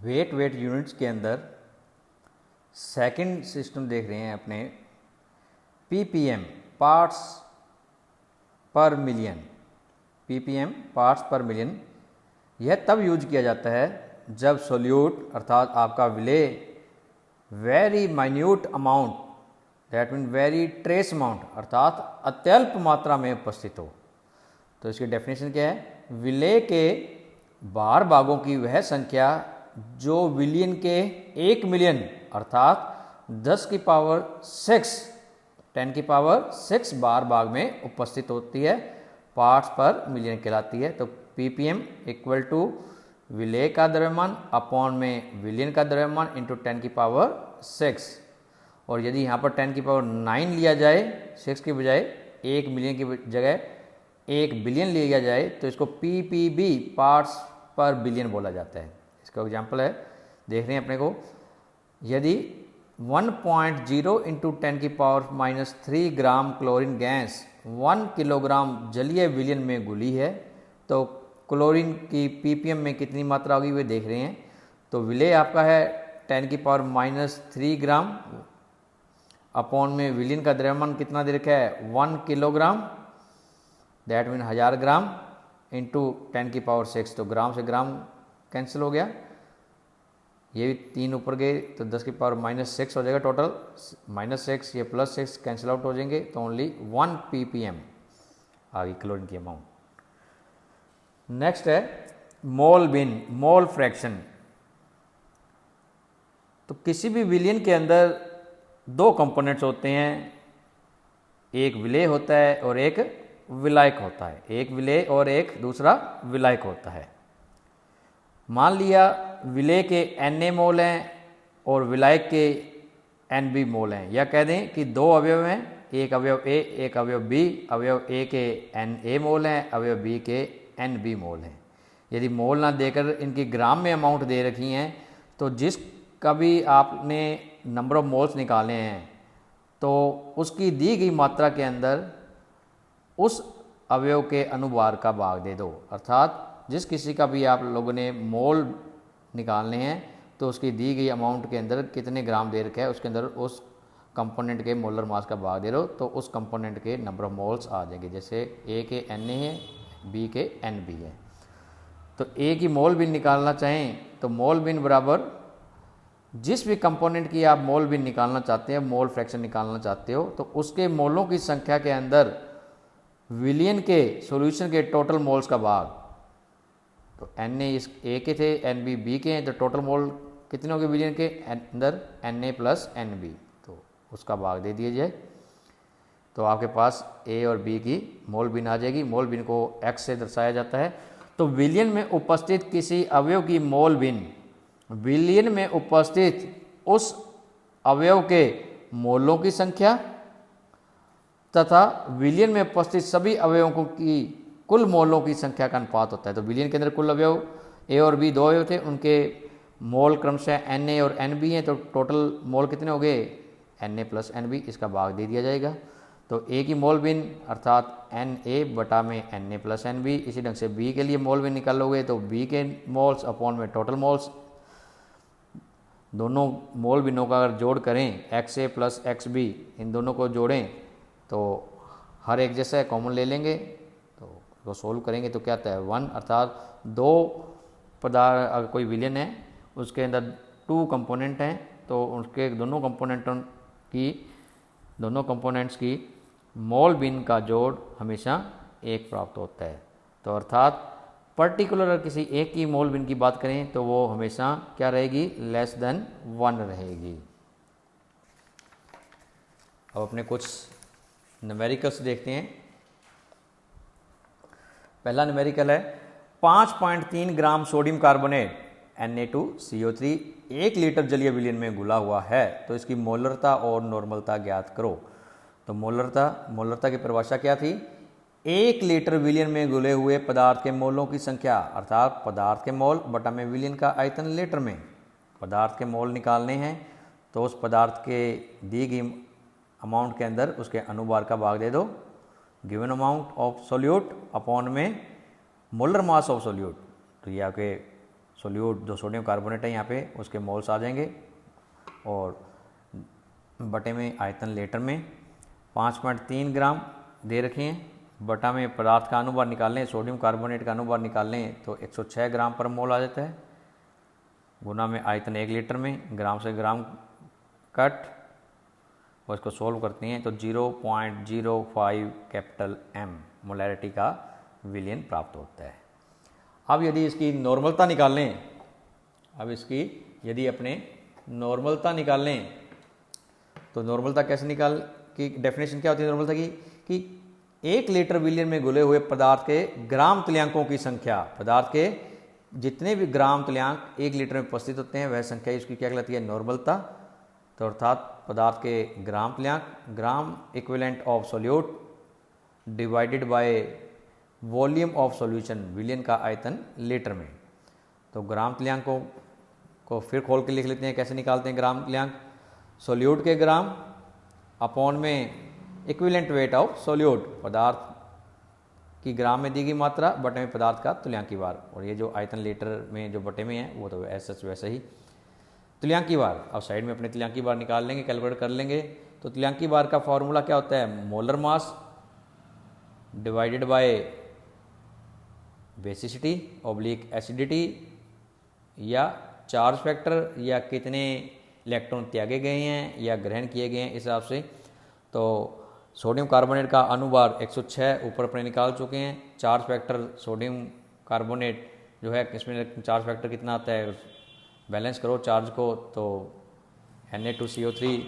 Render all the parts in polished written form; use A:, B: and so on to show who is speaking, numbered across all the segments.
A: Wait units के अंदर second system देख रहे हैं अपने ppm पार्ट्स पर मिलियन। ppm पार्ट्स पर मिलियन यह तब यूज किया जाता है जब सोल्यूट अर्थात आपका विलेय very minute amount that mean very trace amount अर्थात अत्यल्प मात्रा में उपस्थित हो। तो इसकी डेफिनेशन क्या है? विलेय के बार भागों की वह संख्या जो विलियन के 1 मिलियन अर्थात 10 की पावर 6 बार भाग में उपस्थित होती है, पार्ट्स पर मिलियन कहलाती है। तो ppm इक्वल टू विलेय का द्रव्यमान अपॉन में विलियन का द्रव्यमान इंटू 10 की पावर 6। और यदि यहाँ पर 10 की पावर 9 लिया जाए 6 की बजाय 1 मिलियन की जगह 1 बिलियन लिया जाए तो इसको ppb पार्ट्स पर बिलियन बोला जाता है। इसका एग्जाम्पल है, देख रहे हैं अपने को, यदि 1.0 इंटू 10 की पावर -3 ग्राम क्लोरीन गैस 1 किलोग्राम जलीय विलियन में घुली है तो क्लोरीन की ppm में कितनी मात्रा होगी वे देख रहे हैं। तो विलेय आपका है 10 की पावर -3 ग्राम अपॉन में विलियन का द्रव्यमान कितना दे रखा है 1 kilogram that mean 1000 gram into 10 की पावर 6। तो ग्राम से ग्राम कैंसिल हो गया, ये भी 3 ऊपर गए तो 10 की पावर -6 हो जाएगा टोटल, -6 ये +6 कैंसिल आउट हो जाएंगे तो ओनली 1 ppm आ गई क्लोरीन की अमाउंट। नेक्स्ट है मोल बिन, मोल फ्रैक्शन। तो किसी भी विलियन के अंदर 2 कंपोनेंट्स होते हैं, एक विलेय होता है और एक विलायक होता है। एक विलेय और एक दूसरा विलायक होता है। मान लिया विलेय के Na मोल हैं और विलायक के Nb मोल हैं, या कह दें कि 2 अवयव हैं, एक अवयव A एक अवयव B, अवयव A के Na मोल हैं, अवयव B के Nb मोल हैं। यदि मोल ना देकर इनकी ग्राम में अमाउंट दे रखी हैं तो जिस कभी आपने नंबर ऑफ मोल्स निकाले हैं तो उसकी दी गई मात्रा के अंदर उस अवयव के अनुभार का भाग दे दो। अर्थात जिस किसी का भी आप लोगों ने मोल निकालने हैं तो उसकी दी गई अमाउंट के अंदर कितने ग्राम दे रखा है उसके अंदर उस कंपोनेंट के मोलर मास का भाग दे दो तो उस कंपोनेंट के नंबर ऑफ मोल्स आ जाएंगे। जैसे A के Na है, B के Nb है। तो A की मोल बिन निकालना चाहें तो मोल बिन बराबर जिस भी कंपोनेंट की आप मोल बिन निकालना चाहते हैं, मोल फ्रैक्शन निकालना चाहते हो, तो उसके मोलों की संख्या के अंदर विलियन के सॉल्यूशन के टोटल मोल्स का भाग। तो Na इस A के थे, Nb B के हैं, तो टोटल मोल कितने हो गए विलियन के अंदर Na प्लस Nb, तो उसका भाग दे दिया जाए तो आपके पास A और B की मोल बिन आ जाएगी। मोल बिन को X से दर्शाया जाता है। तो विलियन में उपस्थित किसी अवयव की मोल बिन विलियन में उपस्थित उस अवयव के मोलों की संख्या तथा विलियन में उपस्थित सभी अवयवों की कुल मोलों की संख्या का अनुपात होता है। तो विलियन के अंदर कुल अवयव A और B 2 अवयव थे, उनके मोल क्रमशः Na और Nb हैं, तो टोटल मोल कितने हो गए Na प्लस Nb, इसका भाग दे दिया जाएगा। तो A की मोल बिन अर्थात Na बटा में Na प्लस Nb। इसी ढंग से B के लिए मोल बिन निकालोगे तो B के मोल्स अपॉन में टोटल मोल्स, दोनों मोल बिनों का अगर जोड़ करें XA प्लस XB, इन दोनों को जोड़ें तो हर एक जैसा है, कॉमन ले लेंगे तो वो सोल्व करेंगे तो क्या आता है 1। अर्थात 2 पदार्थ अगर कोई विलियन है उसके अंदर 2 कंपोनेंट हैं तो उसके दोनों कंपोनेंट्स की मोल बिन का जोड़ हमेशा 1 प्राप्त होता है। तो अर्थात पर्टिकुलर अगर किसी एक की मोल बिन की बात करें तो वो हमेशा क्या रहेगी, लेस देन 1 रहेगी। अब अपने कुछ न्यूमेरिकल्स देखते हैं। पहला न्यूमेरिकल है 5.3 gram sodium carbonate Na2CO3 1 litre जलीय विलियन में घुला हुआ है तो इसकी मोलरता और नॉर्मलता ज्ञात करो। तो मोलरता की परिभाषा क्या थी, 1 लीटर विलियन में घुले हुए पदार्थ के मोलों की संख्या अर्थात पदार्थ के मोल बटा में विलियन का आयतन लीटर में। पदार्थ के मोल निकालने हैं तो उस पदार्थ के दी गई अमाउंट के अंदर उसके अनुभार का भाग दे दो, given amount of solute upon में मोलर मास ऑफ सोल्यूट। तो ये आपके सोल्यूट जो सोडियम कार्बोनेट है यहाँ पे उसके मोल्स आ जाएंगे और बटे में आयतन लीटर में 5.3 ग्राम दे रखे हैं। बटा में पदार्थ का अनुभार निकाल लें, सोडियम कार्बोनेट का अनुभार निकाल लें तो 106 ग्राम पर मोल आ जाता है। गुना में आयतन 1 लीटर में, ग्राम से ग्राम कट और इसको सोल्व करते हैं तो 0.05 कैपिटल M मोलैरिटी का विलयन प्राप्त होता है। अब यदि इसकी नॉर्मलता निकाल लें, अब इसकी यदि अपने नॉर्मलता निकाल लें तो नॉर्मलता कैसे निकाल की डेफिनेशन क्या होती है नॉर्मलता की कि 1 लीटर विलयन में घुले हुए पदार्थ के ग्राम तुल्यांकों की संख्या, पदार्थ के जितने भी ग्राम तुल्यांक 1 लीटर में उपस्थित होते हैं वह संख्या इसकी क्या कहलाती है नॉर्मलता। तो अर्थात पदार्थ के ग्राम तुल्यांक, gram equivalent of solute divided by volume of solution, विलयन का आयतन लीटर में। तो ग्राम तुल्यांकों को फिर खोल के लिख लेते हैं, कैसे निकालते हैं ग्राम तुल्यांक, सोल्यूट के ग्राम अपॉन में इक्विवेलेंट वेट ऑफ सोल्यूट, पदार्थ की ग्राम में दी गई मात्रा बटे में पदार्थ का तुल्यांकी भार, और ये जो आयतन लीटर में जो बटे में है वो तो ऐसा वैसे ही तुल्यांकी भार। अब साइड में अपने तुल्यांकी भार निकाल लेंगे, कैलकुलेट कर लेंगे। तो तुल्यांकी भार का फॉर्मूला क्या होता है, molar mass divided by basicity oblique acidity या चार्ज फैक्टर या कितने इलेक्ट्रॉन त्यागे गए हैं या ग्रहण किए गए हैं इस हिसाब से। तो सोडियम कार्बोनेट का अनुभार 106 ऊपर अपने निकाल चुके हैं। चार्ज फैक्टर सोडियम कार्बोनेट जो है इसमें चार्ज फैक्टर कितना आता है, बैलेंस करो चार्ज को तो Na2CO3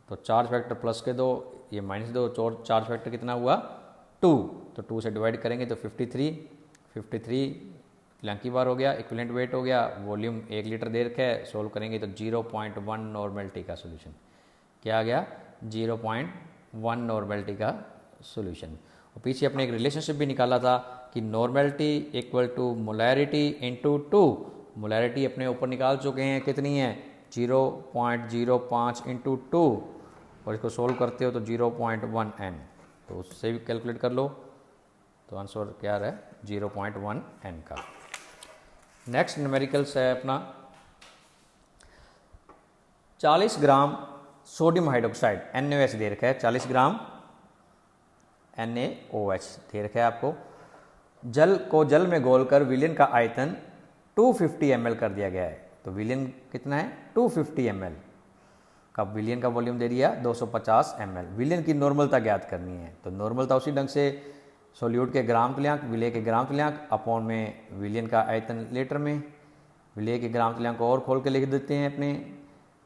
A: तो चार्ज फैक्टर प्लस के दो, ये माइनस दो, चार्ज फैक्टर कितना हुआ 2, तो 2 से डिवाइड करेंगे तो 53 तुल्यांकी भार हो गया, इक्विवेलेंट वेट हो गया, वॉल्यूम 1 लीटर दे रखा है, सोल्व करेंगे तो 0.1 नॉर्मेलिटी का सोल्यूशन क्या आ गया 0.1 नॉर्मेलिटी का सोल्यूशन। और पीछे अपने एक रिलेशनशिप भी निकाला था कि normality equal to molarity into 2, molarity अपने ऊपर निकाल चुके हैं कितनी है 0.05 इंटू 2 और इसको सोल्व करते हो तो 0.1 N, तो उससे भी कैलकुलेट कर लो तो आंसर क्या रहा है 0.1 N का। नेक्स्ट न्यूमेरिकल्स है अपना 40 ग्राम सोडियम हाइड्रोक्साइड NaOH दे रखा है, 40 ग्राम NaOH दे रखा है आपको। जल में घोलकर विलयन का आयतन 250 ml कर दिया गया है। तो विलयन कितना है 250 ml का, विलयन का वॉल्यूम दे दिया 250 ml। विलयन की नॉर्मलता ज्ञात करनी है, तो नॉर्मलता उसी ढंग से सोल्यूट के ग्राम तुल्यांक, विलय के ग्राम तुल्यांक अपॉन में विलयन का आयतन लीटर में, विलय के ग्राम तुल्यांक को और खोल के लिख देते हैं अपने,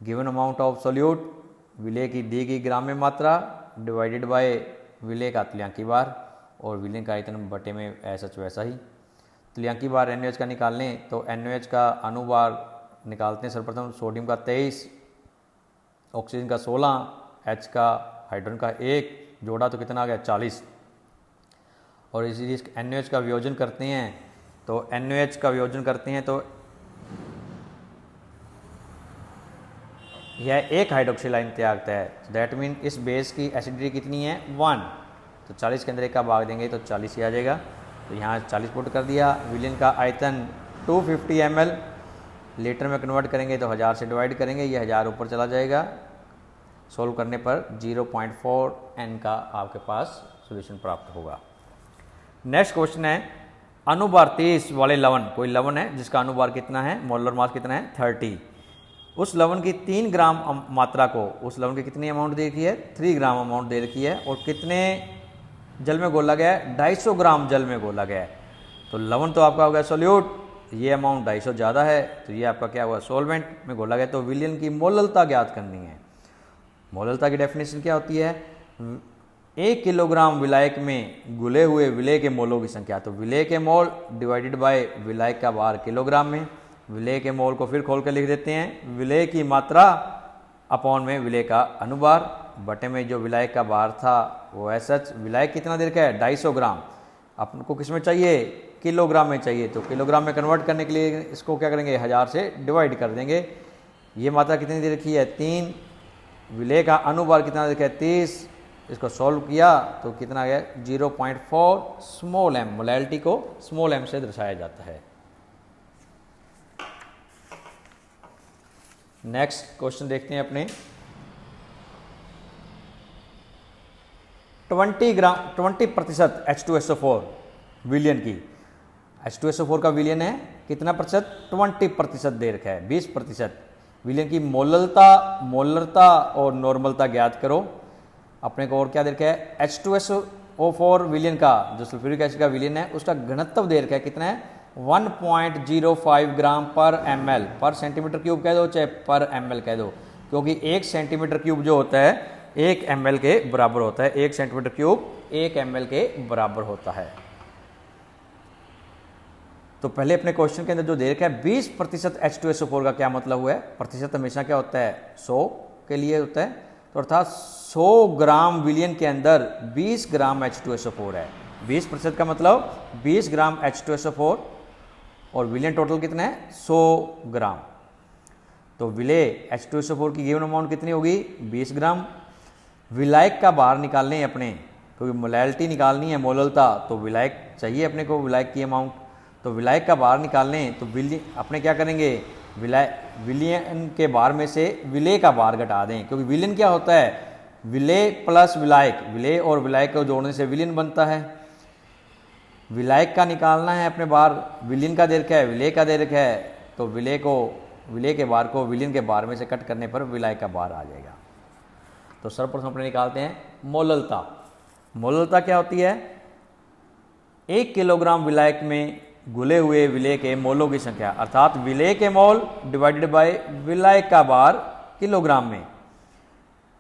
A: गिवन अमाउंट ऑफ सोल्यूट, विलय की दी गई ग्राम में मात्रा डिवाइडेड बाय विलय का तुल्यांकी भार और विलयन का आयतन बटे में ऐसा वैसा ही। तुल्यांकी भार NaOH का निकाल लें तो NaOH का अनुभार निकालते हैं सर्वप्रथम, सोडियम का 23, ऑक्सीजन का 16, H का हाइड्रोजन का 1 जोड़ा तो कितना आ गया 40, और इसी NaOH का वियोजन करते हैं तो NaOH का वियोजन करते हैं तो यह एक हाइड्रोक्सिल आयन त्यागता है। दैट मीन इस बेस की एसिडिटी कितनी है 1, तो 40 के अंदर एक का भाग देंगे तो 40 ही आ जाएगा। तो यहाँ 40 पुट कर दिया। विलयन का आयतन 250 ml, लीटर में कन्वर्ट करेंगे तो 1000 से डिवाइड करेंगे, ये 1000 ऊपर चला जाएगा। सोल्व करने पर 0.4 N का आपके पास सोल्यूशन प्राप्त होगा। नेक्स्ट क्वेश्चन है अनुभार 30 वाले लवण, कोई लवण है जिसका अनुभार कितना है, मोलर मास कितना है 30, उस लवण की 3 ग्राम मात्रा को, उस लवण की कितनी अमाउंट दे रखी है 3 ग्राम अमाउंट दे रखी है, और कितने जल में घोला गया है 250 ग्राम जल में घोला गया है। तो लवण तो आपका हो गया सोल्यूट, ये अमाउंट 250 ज़्यादा है तो ये आपका क्या हुआ सॉल्वेंट में घोला गया। तो विलयन की मोललता ज्ञात करनी है। मोललता की डेफिनेशन क्या होती है, 1 किलोग्राम विलायक में घुले हुए विलय के मोलों की संख्या, तो विलय के मोल डिवाइडेड बाय विलायक का भार किलोग्राम में, विलय के मोल को फिर खोल कर लिख देते हैं, विलय की मात्रा अपॉन में विलय का अनुभार बटे में जो विलायक का भार था वो SH, विलायक कितना देर का है 250 ग्राम, अपन को किस में चाहिए किलोग्राम में चाहिए, तो किलोग्राम में कन्वर्ट करने के लिए इसको क्या करेंगे 1000 से डिवाइड कर देंगे। ये मात्रा कितनी दे रखी है 3, विलेय का अनुभार कितना देखा है 30, इसको सॉल्व किया तो कितना आ गया 0.4 स्मॉल एम। मोलैलिटी को स्मॉल एम से दर्शाया जाता है। नेक्स्ट क्वेश्चन देखते हैं अपने 20% H2SO4 विलियन की। H2SO4 का विलियन है कितना प्रतिशत 20% दे रखा है 20%। विलियन की मोलरता और नॉर्मलता ज्ञात करो। अपने को और क्या दे रखा है H2SO4 विलियन का जो सल्फ्यूरिक एसिड का विलियन है उसका घनत्व दे रखा है कितना है 1.05 ग्राम पर ml पर सेंटीमीटर क्यूब कह दो चाहे पर ml कह दो, क्योंकि 1 सेंटीमीटर क्यूब जो होता है 1 ml के बराबर होता है। 1 सेंटीमीटर क्यूब 1 ml के बराबर होता है। तो पहले अपने क्वेश्चन के अंदर जो दे रखा है 20% H2SO4 का क्या मतलब हुआ है। प्रतिशत हमेशा क्या होता है 100 के लिए होता है, तो अर्थात 100 ग्राम विलियन के अंदर 20 ग्राम H2SO4 है। 20% का मतलब 20 ग्राम H2SO4 और विलियन टोटल कितना है 100 ग्राम। तो विलेय H2SO4 की गिवन अमाउंट कितनी होगी 20 ग्राम। विलायक का भार निकालने अपने, क्योंकि मोलैलिटी निकालनी है मोललता, तो विलायक चाहिए अपने को विलायक की अमाउंट। तो विलायक का भार निकालने तो अपने क्या करेंगे विलियन के भार में से विलेय का भार घटा दें, क्योंकि विलियन क्या होता है विलेय प्लस विलायक। विलेय और विलायक को जोड़ने से विलियन बनता है। विलायक का निकालना है अपने भार, विलियन का दे रखा है विलेय का दे रखा है, तो विलेय के भार को विलियन के भार में से कट करने पर विलायक का भार आ जाएगा। तो सर्वप्रथम अपने निकालते हैं मोललता। मोललता क्या होती है 1 किलोग्राम विलायक में घुले हुए विलेय के मोलों की संख्या, अर्थात विलेय के मोल डिवाइडेड बाय विलायक का भार किलोग्राम में।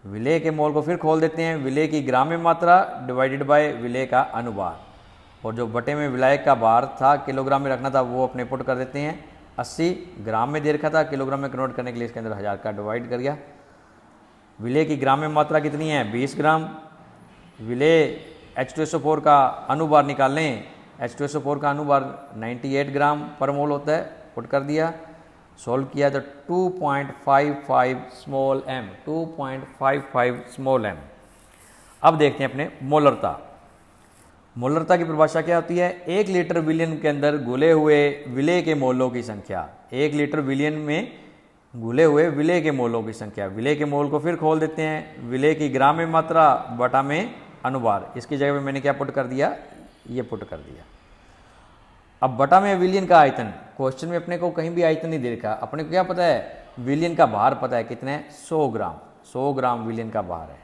A: विलेय के मोल को फिर खोल देते हैं, विलेय की ग्राम में मात्रा डिवाइडेड बाय विलेय का अनुभार, और जो बटे में विलायक का भार था किलोग्राम में रखना था वो अपने पुट कर देते हैं। 80 ग्राम में दे रखा था, किलोग्राम में कन्वर्ट करने के लिए इसके अंदर 1000 का डिवाइड कर गया। विलेय की ग्राम में मात्रा कितनी है 20 ग्राम। विलेय H2SO4 का अनुभार निकाल लें, H2SO4 का अनुभार 98 ग्राम पर मोल होता है, पुट कर दिया, सॉल्व किया तो 2.55 स्मॉल m 2.55 स्मॉल m। अब देखते हैं अपने मोलरता। मोलरता की परिभाषा क्या होती है 1 लीटर विलियन के अंदर घुले हुए विलेय के मोलों की संख्या। 1 लीटर विलियन में घुले हुए विलेय के मोलों की संख्या। विलेय के मोल को फिर खोल देते हैं, विलेय की ग्राम में मात्रा बटा में अनुभार। इसकी जगह पे मैंने क्या पुट कर दिया ये पुट कर दिया। अब बटा में विलियन का आयतन, क्वेश्चन में अपने को कहीं भी आयतन नहीं दे रखा, अपने को क्या पता है विलियन का भार पता है कितने 100 ग्राम। 100 ग्राम विलियन का भार है,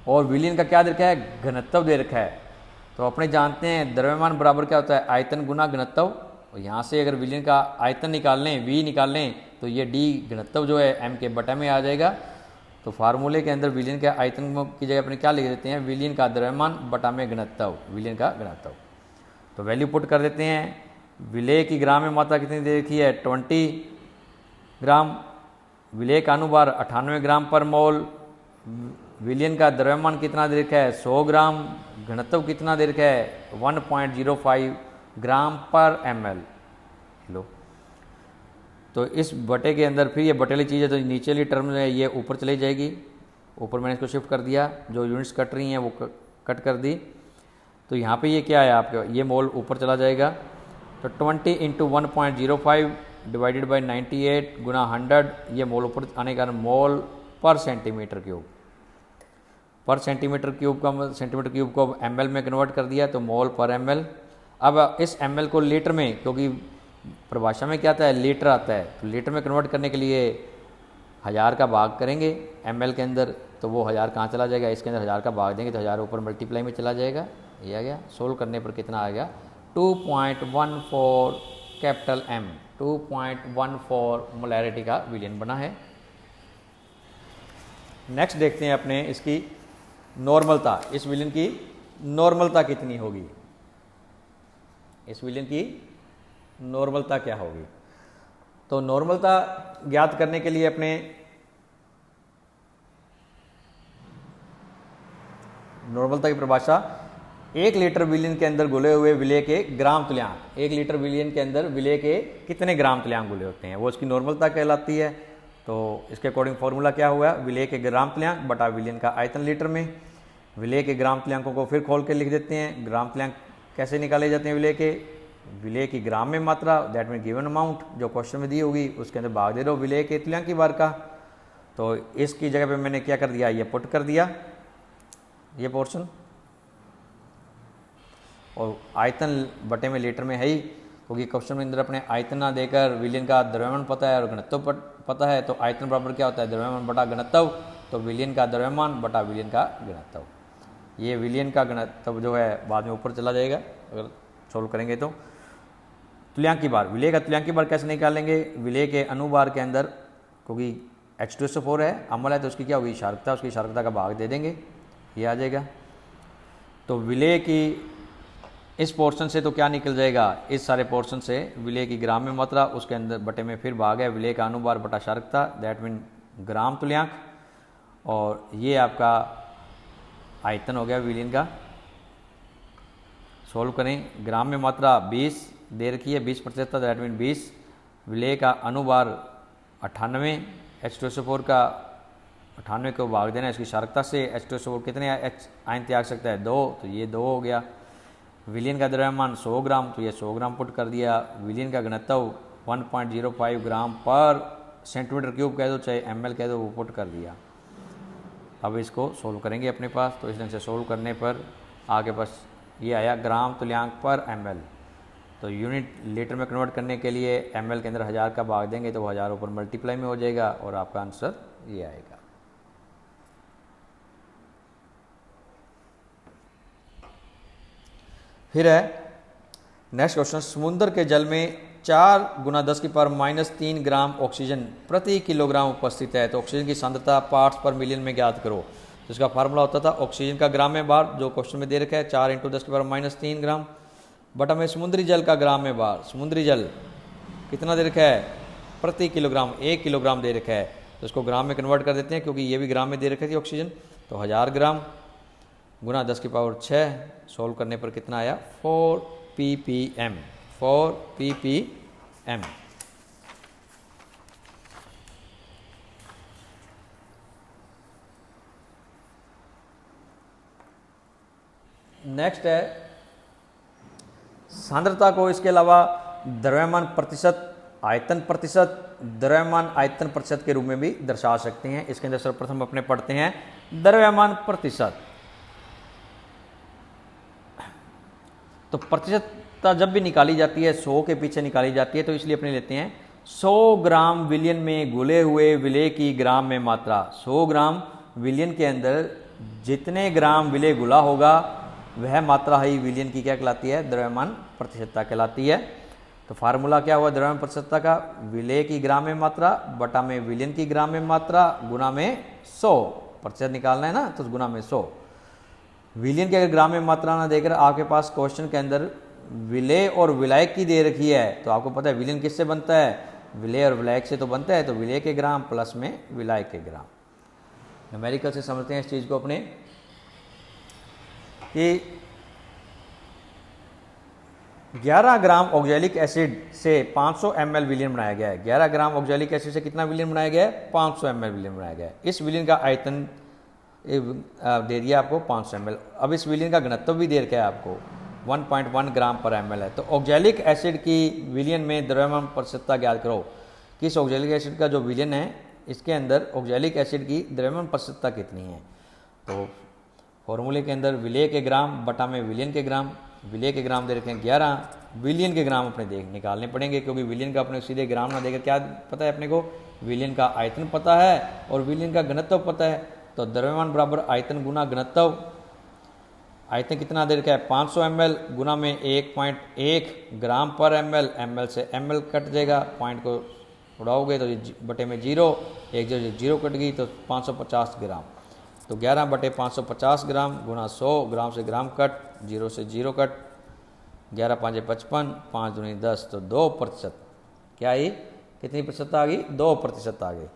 A: और विलियन का क्या दे रखा है घनत्व दे रखा है। तो अपने जानते हैं द्रव्यमान बराबर क्या होता है आयतन गुना घनत्व, और यहाँ से अगर विलियन का आयतन निकाल लें V निकाल लें तो ये D घनत्व जो है M के बटा में आ जाएगा। तो फार्मूले के अंदर विलियन के आयतन की जगह अपने क्या लिख देते हैं विलियन का द्रव्यमान बटा में घनत्व, विलियन का घनत्व। तो वैल्यू पुट कर देते हैं। विलेय की ग्राम में मात्रा कितनी दे रखी है 20 ग्राम। विलेय का अनुभार 98 ग्राम पर मोल। विलियन का द्रव्यमान कितना दे रखा है 100 ग्राम। घनत्व कितना दे रखा है 1.05 ग्राम पर ml। लो तो इस बटे के अंदर फिर ये बटेली चीज़ है तो नीचे वाली टर्म है ये ऊपर चली जाएगी। ऊपर मैंने इसको शिफ्ट कर दिया, जो यूनिट्स कट रही हैं वो कट कर दी। तो यहाँ पे ये क्या है आपका ये मोल ऊपर चला जाएगा। तो 20 इंटू 1.05 डिवाइडेड बाई 98 गुना 100, ये मोल ऊपर आने का मोल पर सेंटीमीटर क्यूब। पर सेंटीमीटर क्यूब को ml में कन्वर्ट कर दिया तो मोल पर ml। अब इस ml को लीटर में, क्योंकि परिभाषा में क्या आता है लीटर आता है, तो लीटर में कन्वर्ट करने के लिए 1000 का भाग करेंगे ml के अंदर, तो वो 1000 कहाँ चला जाएगा इसके अंदर 1000 का भाग देंगे तो 1000 ऊपर मल्टीप्लाई में चला जाएगा। ये आ गया। सोल्व करने पर कितना आ गया 2.14 कैपिटल M 2.14 मोलैरिटी का विलियन बना है। नेक्स्ट देखते हैं अपने इसकी नॉर्मलता। इस विलियन की नॉर्मलता कितनी होगी, इस विलियन की नॉर्मलता क्या होगी। तो नॉर्मलता ज्ञात करने के लिए अपने नॉर्मलता की परिभाषा 1 लीटर विलियन के अंदर घुले हुए विलेय के ग्राम तुल्यांक। 1 लीटर विलियन के अंदर विलेय के कितने ग्राम तुल्यांक घुले होते हैं वो इसकी नॉर्मलता कहलाती है। तो इसके अकॉर्डिंग फॉर्मूला क्या हुआ, विलेय के ग्राम तुल्यांक बटा विलयन का आयतन लीटर में। विलेय के ग्राम तुल्यांकों को फिर खोल के लिख देते हैं। ग्राम तुल्यांक कैसे निकाले जाते हैं विलेय की ग्राम में मात्रा, दैट मीन गिवन अमाउंट जो क्वेश्चन में दी होगी उसके अंदर भाग दे दो विलेय के तुल्यांक की बार का। तो इसकी जगह पे मैंने क्या कर दिया, ये पुट कर दिया ये पोर्शन, और आयतन बटे में लीटर में है ही, क्योंकि क्वेश्चन में अंदर अपने आयतन ना देकर विलयन का द्रव्यमान पता है और घनत्व पता है। तो आयतन बराबर क्या होता है, द्रव्यमान बटा घनत्व। तो विलयन का द्रव्यमान बटा विलयन का घनत्व। ये विलयन का घनत्व जो है बाद में ऊपर चला जाएगा अगर सोल्व करेंगे तो। तुल्यांक की बार, विलेय का तुल्यांक की बार कैसे निकालेंगे, विलेय के अनुबार के अंदर क्योंकि H2SO4 है, अम्ल है, तो उसकी क्या होगी क्षारकता, उसकी क्षारकता का भाग दे देंगे, ये आ जाएगा। तो विलेय की इस पोर्शन से तो क्या निकल जाएगा, इस सारे पोर्शन से विलेय की ग्राम में मात्रा, उसके अंदर बटे में फिर भाग है विलेय का अनुबार बटा क्षारकता, दैट मीन ग्राम तुल्यांक, और ये आपका आयतन हो गया विलयन का। सोल्व करें, ग्राम में मात्रा 20 दे रखी है, 20%, दैट मीन 20, विलेय का अनुबार 98, H2SO4 का 98 को भाग देना है इसकी क्षारकता से। H2SO4 कितने आयन त्याग सकता है, 2, तो ये 2 हो गया। विलयन का द्रव्यमान 100 ग्राम, तो ये 100 ग्राम पुट कर दिया। विलयन का घनत्व 1.05 ग्राम पर सेंटीमीटर क्यूब कह दो चाहे ml कह दो, वो पुट कर दिया। अब इसको सोल्व करेंगे अपने पास, तो इस ढंग से सोल्व करने पर आगे बस ये आया ग्राम तुल्यांक पर ml। तो यूनिट लीटर में कन्वर्ट करने के लिए ml के अंदर 1000 का भाग देंगे तो 1000 ऊपर मल्टीप्लाई में हो जाएगा और आपका आंसर ये आएगा। फिर है नेक्स्ट क्वेश्चन, समुद्र के जल में 4 × 10⁻³ ग्राम ऑक्सीजन प्रति किलोग्राम उपस्थित है। तो ऑक्सीजन की सांद्रता पार्ट्स पर मिलियन में ज्ञात करो। तो इसका फार्मूला होता था ऑक्सीजन का ग्राम में बार, जो क्वेश्चन में दे रखा है 4 × 10⁻³ ग्राम, बटा में समुद्री जल का ग्राम में बार। समुद्री जल कितना दे रखा है, प्रति किलोग्राम 1 किलोग्राम दे रखा है, तो इसको ग्राम में कन्वर्ट कर देते हैं क्योंकि ये भी ग्राम में दे रखी थी ऑक्सीजन। तो 1000 ग्राम गुना 10⁶, सोल्व करने पर कितना आया 4 ppm, 4 ppm। नेक्स्ट है सांद्रता को इसके अलावा द्रव्यमान प्रतिशत, आयतन प्रतिशत, द्रव्यमान आयतन प्रतिशत के रूप में भी दर्शा सकते हैं। इसके अंदर सर्वप्रथम अपने पढ़ते हैं द्रव्यमान प्रतिशत। तो प्रतिशतता जब भी निकाली जाती है 100 के पीछे निकाली जाती है, तो इसलिए अपने लेते हैं 100 ग्राम विलयन में घुले हुए विलेय की ग्राम में मात्रा। 100 ग्राम विलयन के अंदर जितने ग्राम विलेय घुला होगा वह मात्रा ही विलयन की क्या कहलाती है, द्रव्यमान प्रतिशतता कहलाती है। तो फार्मूला क्या हुआ द्रव्यमान प्रतिशतता का, विलेय की ग्राम में मात्रा बटा में विलयन की ग्राम में मात्रा गुना में 100, प्रतिशत निकालना है ना तो गुना में 100। विलयन के अगर ग्राम में मात्रा ना देकर आपके पास क्वेश्चन के अंदर विलेय और विलायक की दे रखी है, तो आपको पता है विलयन किससे बनता है, विलेय और विलायक से तो बनता है। तो विलेय के ग्राम प्लस में विलायक के ग्राम। न्यूमेरिकल से समझते हैं इस चीज़ को अपने कि 11 ग्राम ऑक्जेलिक एसिड से 500 ml विलयन बनाया गया है। 11 ग्राम ऑक्जेलिक एसिड से कितना विलयन बनाया गया है, 500 ml विलयन बनाया गया है। इस विलयन का आयतन दे दिया आपको 500 ml। अब इस विलयन का घनत्व भी दे रखा है आपको 1.1 ग्राम पर ml है। तो ऑक्जेलिक एसिड की विलयन में द्रव्यमान प्रतिशतता ज्ञात करो। किस ऑक्जेलिक एसिड का जो विलयन है इसके अंदर ऑक्जेलिक एसिड की द्रव्यमान प्रतिशतता कितनी है। तो फॉर्मूले के अंदर विलेय के ग्राम बटा में विलयन के ग्राम, विलेय के ग्राम दे रखे हैं 11, विलयन के ग्राम अपने निकालने पड़ेंगे क्योंकि विलयन का अपने सीधे ग्राम ना देकर क्या पता है अपने को, विलयन का आयतन पता है और विलयन का घनत्व पता है। तो द्रव्यमान बराबर आयतन गुना घनत्व। आयतन कितना दे रखा है 500 ml गुना में 1.1 ग्राम पर ml, ml से ml कट जाएगा, पॉइंट को उड़ाओगे तो बटे में 0, एक जीरो कट गई तो 550 ग्राम। तो 11 बटे 550 ग्राम गुना 100, ग्राम से ग्राम कट, 0 से 0 कट, 11 5 55, 5 दूनी 10, तो 2%। क्या आई, कितनी प्रतिशत आ गई, 2% आ गई।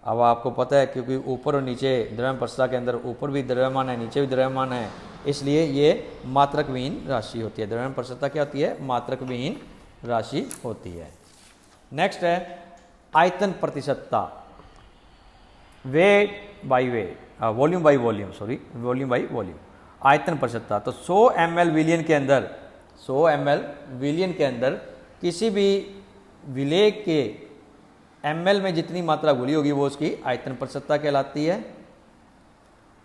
A: अब आपको पता है क्योंकि ऊपर और नीचे द्रव्यमान प्रतिशतता के अंदर ऊपर भी द्रव्यमान है नीचे भी द्रव्यमान है, इसलिए ये मात्रक विहीन राशि होती है। द्रव्यमान प्रतिशतता क्या होती है, मात्रक विहीन राशि होती है। नेक्स्ट है आयतन प्रतिशतता। Weight by wait, volume by volume, sorry volume by volume, आयतन प्रतिशतता। तो 100 ml विलियन के अंदर, 100 ml विलियन के अंदर किसी भी विलेय के ml में जितनी मात्रा घुली होगी वो उसकी आयतन प्रतिशतता कहलाती है।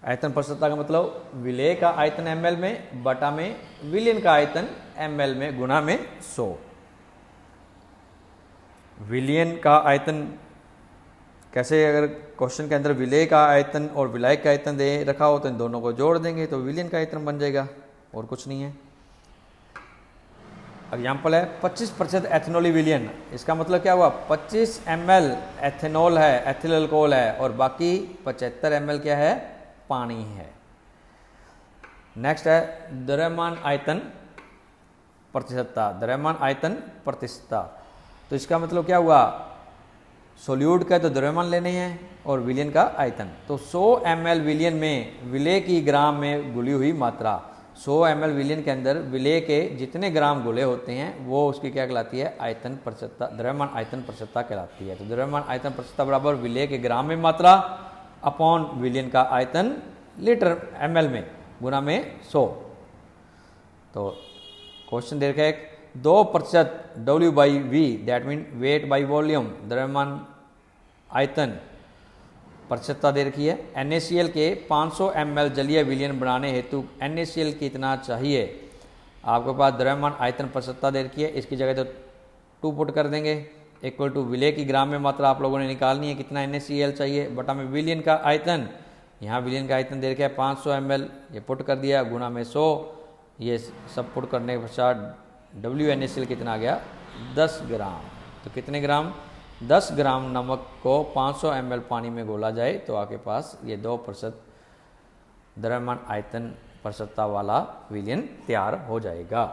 A: आयतन प्रतिशतता का मतलब विलेय का आयतन ml में बटा में विलियन का आयतन ml में गुणा में 100। विलियन का आयतन कैसे, अगर क्वेश्चन के अंदर विलेय का आयतन और विलायक का आयतन दे रखा हो तो इन दोनों को जोड़ देंगे तो विलियन का आयतन बन जाएगा, और कुछ नहीं है। एग्जाम्पल है 25% एथेनॉल विलियन, इसका मतलब क्या हुआ 25 ml एथेनॉल है, एथिल अल्कोहल है, और बाकी 75 ml क्या है, पानी है। नेक्स्ट है द्रव्यमान आयतन प्रतिशतता, द्रव्यमान आयतन प्रतिशतता। तो इसका मतलब क्या हुआ, सोल्यूट का तो द्रव्यमान लेने हैं और विलियन का आयतन। तो 100 ml विलियन में विलेय की ग्राम में घुली हुई मात्रा, 100 ml विलियन के अंदर विलेय के जितने ग्राम घुले होते हैं वो उसकी क्या कहलाती है, आयतन प्रतिशतता, द्रव्यमान आयतन प्रतिशतता कहलाती है। तो द्रव्यमान आयतन प्रतिशतता बराबर विलेय के ग्राम में मात्रा अपॉन विलियन का आयतन लीटर ml में गुना में 100। तो क्वेश्चन दे रखा है 2% W by V, that mean weight by volume, द्रव्यमान आयतन प्रतिशतता दे रखी है। NaCl के 500 ml जलीय विलियन बनाने हेतु NaCl कितना चाहिए, आपके पास द्रव्यमान आयतन प्रतिशतता दे रखी है, इसकी जगह तो 2 पुट कर देंगे, इक्वल टू विलेय की ग्राम में मात्रा आप लोगों ने निकालनी है कितना NaCl चाहिए, बटा में विलियन का आयतन, यहाँ विलियन का आयतन दे रखा है 500 ml, ये पुट कर दिया, गुना में 100, ये सब पुट करने के पश्चात WNaCl कितना आ गया, 10 ग्राम। तो कितने ग्राम, 10 ग्राम नमक को 500 ml पानी में घोला जाए तो आपके पास ये 2% द्रव्यमान आयतन प्रतिशतता वाला विलियन तैयार हो जाएगा।